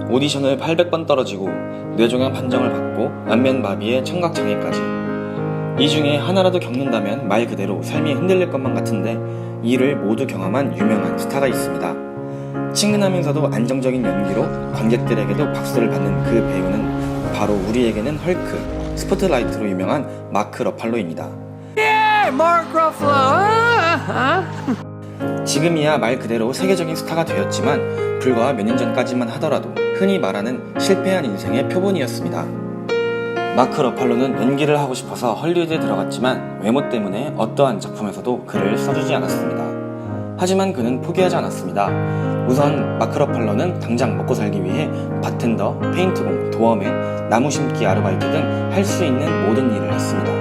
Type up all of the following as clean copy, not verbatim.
오디션을 800번 떨어지고 뇌종양 판정을 받고 안면마비에 청각장애까지. 이 중에 하나라도 겪는다면 말 그대로 삶이 흔들릴 것만 같은데 이를 모두 경험한 유명한 스타가 있습니다. 친근하면서도 안정적인 연기로 관객들에게도 박수를 받는 그 배우는 바로 우리에게는 헐크, 스포트라이트로 유명한 마크 러팔로입니다. 지금이야 말 그대로 세계적인 스타가 되었지만 불과 몇 년 전까지만 하더라도 흔히 말하는 실패한 인생의 표본이었습니다. 마크 러팔로는 연기를 하고 싶어서 헐리우드에 들어갔지만 외모 때문에 어떠한 작품에서도 그를 써주지 않았습니다. 하지만 그는 포기하지 않았습니다. 우선 마크 러팔로는 당장 먹고 살기 위해 바텐더, 페인트공, 도어맨, 나무 심기 아르바이트 등 할 수 있는 모든 일을 했습니다.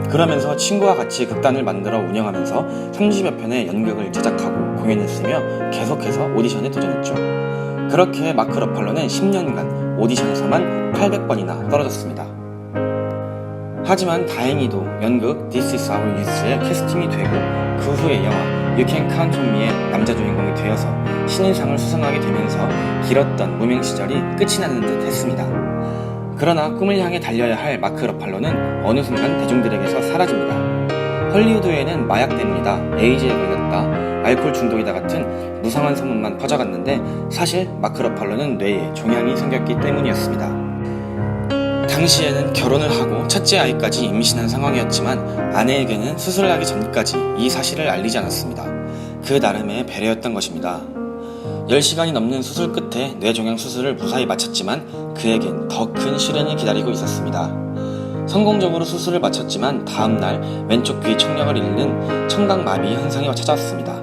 그러면서 친구와 같이 극단을 만들어 운영하면서 30여 편의 연극을 제작하고 공연했으며 계속해서 오디션에 도전했죠. 그렇게 마크 러팔로는 10년간 오디션에서만 800번이나 떨어졌습니다. 하지만 다행히도 연극 This is Our Youth에 캐스팅이 되고 그 후에 영화 You Can Count on Me의 남자 주인공이 되어서 신인상을 수상하게 되면서 길었던 무명 시절이 끝이 나는 듯 했습니다. 그러나 꿈을 향해 달려야 할 마크 러팔로는 어느 순간 대중들에게서 사라집니다. 헐리우드에는 마약 때문이다, 에이즈에 걸렸다, 알코올 중독이다 같은 무성한 소문만 퍼져갔는데 사실 마크 러팔로는 뇌에 종양이 생겼기 때문이었습니다. 당시에는 결혼을 하고 첫째 아이까지 임신한 상황이었지만 아내에게는 수술을 하기 전까지 이 사실을 알리지 않았습니다. 그 나름의 배려였던 것입니다. 10시간이 넘는 수술 끝에 뇌종양 수술을 무사히 마쳤지만 그에겐 더 큰 시련이 기다리고 있었습니다. 성공적으로 수술을 마쳤지만 다음날 왼쪽 귀 청력을 잃는 청각마비 현상이 찾아왔습니다.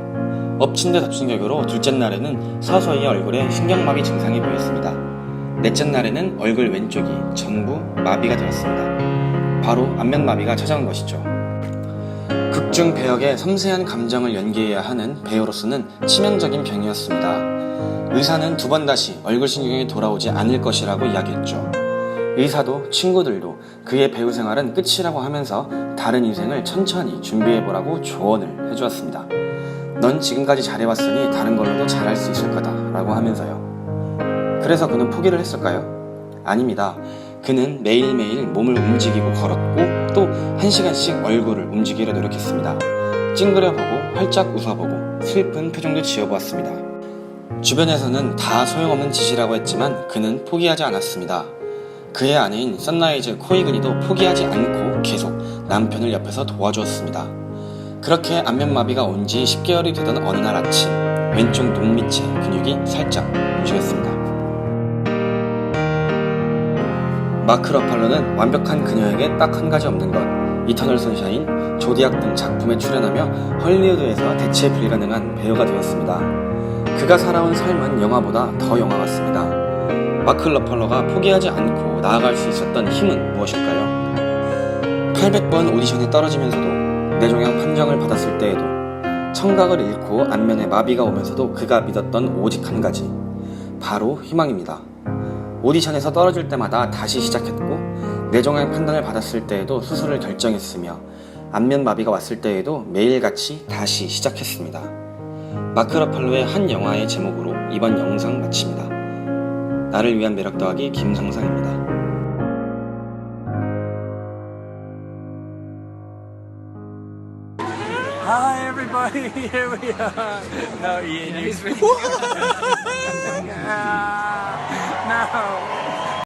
엎친 데 덮친 격으로 둘째 날에는 서서히 얼굴에 신경마비 증상이 보였습니다. 넷째 날에는 얼굴 왼쪽이 전부 마비가 되었습니다. 바로 안면마비가 찾아온 것이죠. 극중 배역의 섬세한 감정을 연기해야 하는 배우로서는 치명적인 병이었습니다. 의사는 2번 다시 얼굴 신경이 돌아오지 않을 것이라고 이야기했죠. 의사도 친구들도 그의 배우 생활은 끝이라고 하면서 다른 인생을 천천히 준비해보라고 조언을 해주었습니다. 넌 지금까지 잘해왔으니 다른 걸로도 잘할 수 있을 거다 라고 하면서요. 그래서 그는 포기를 했을까요? 아닙니다. 그는 매일매일 몸을 움직이고 걸었고 또 1시간씩 얼굴을 움직이려 노력했습니다. 찡그려보고 활짝 웃어보고 슬픈 표정도 지어보았습니다. 주변에서는 다 소용없는 짓이라고 했지만 그는 포기하지 않았습니다. 그의 아내인 선라이즈 코이그니도 포기하지 않고 계속 남편을 옆에서 도와주었습니다. 그렇게 안면마비가 온 지 10개월이 되던 어느 날 아침 왼쪽 눈 밑의 근육이 살짝 움직였습니다. 마크 러팔로는 완벽한 그녀에게 딱 한 가지 없는 것, 이터널 선샤인, 조디악 등 작품에 출연하며 헐리우드에서 대체 불가능한 배우가 되었습니다. 그가 살아온 삶은 영화보다 더 영화 같습니다. 마크 러팔로가 포기하지 않고 나아갈 수 있었던 힘은 무엇일까요? 800번 오디션에 떨어지면서도 뇌종양 판정을 받았을 때에도 청각을 잃고 안면에 마비가 오면서도 그가 믿었던 오직 한 가지, 바로 희망입니다. 오디션에서 떨어질 때마다 다시 시작했고 뇌종양 판단을 받았을 때에도 수술을 결정했으며 안면마비가 왔을 때에도 매일같이 다시 시작했습니다. 마크 러팔로의 한 영화의 제목으로 이번 영상 마칩니다. 나를 위한 매력 더하기 김상상입니다. Hi everybody, here we are. No, Ian, he's really... No.